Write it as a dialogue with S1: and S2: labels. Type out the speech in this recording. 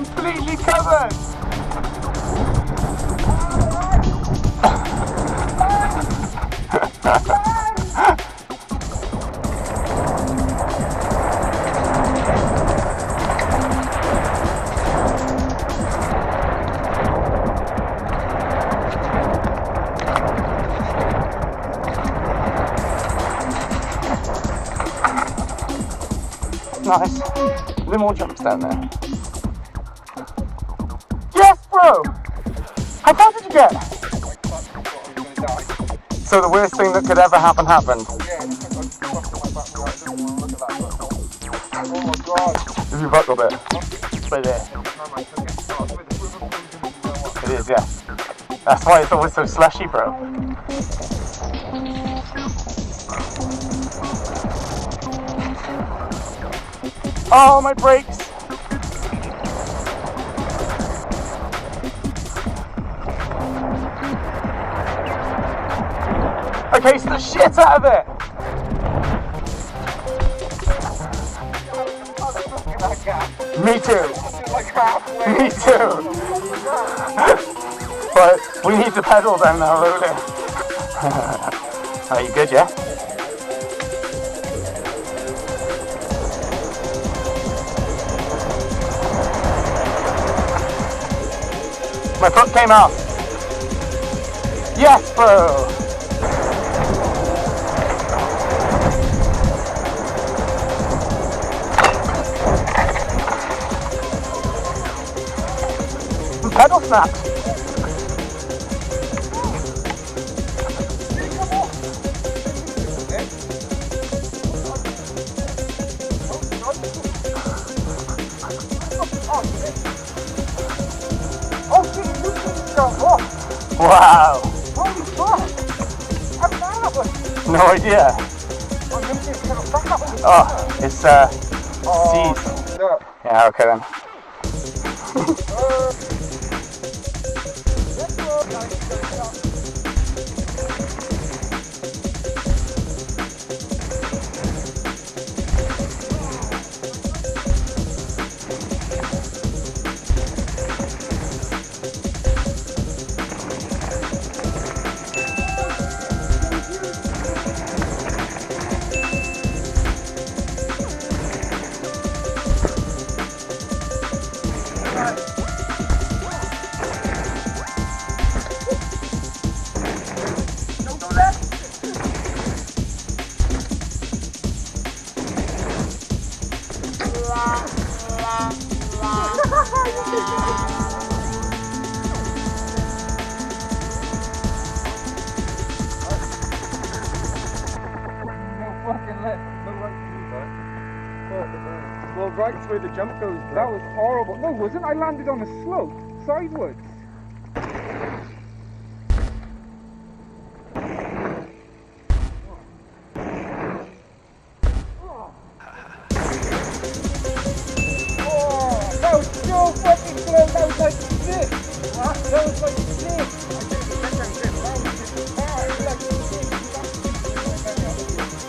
S1: completely covered. Nice. A little more jumps down there. Yes, bro! How far did you get? So the worst thing that could ever happen happened?
S2: Oh my god.
S1: Have you buckled it? Right there. It is, yeah. That's why it's always so slushy, bro. Oh, my brakes! I cased the shit out of it! Me too! Me too! But we need to pedal down that road. Are you good, yeah? My foot came off. Yes, bro. The pedal snapped. Wow!
S2: Holy fuck! How did that happen?
S1: No idea. Oh, it's seized. Yeah, okay then.
S2: Well, right where the jump goes. That was horrible. No, it wasn't. I landed on a slope, sideways. Oh, that was so fucking close. That was like this. That was like this.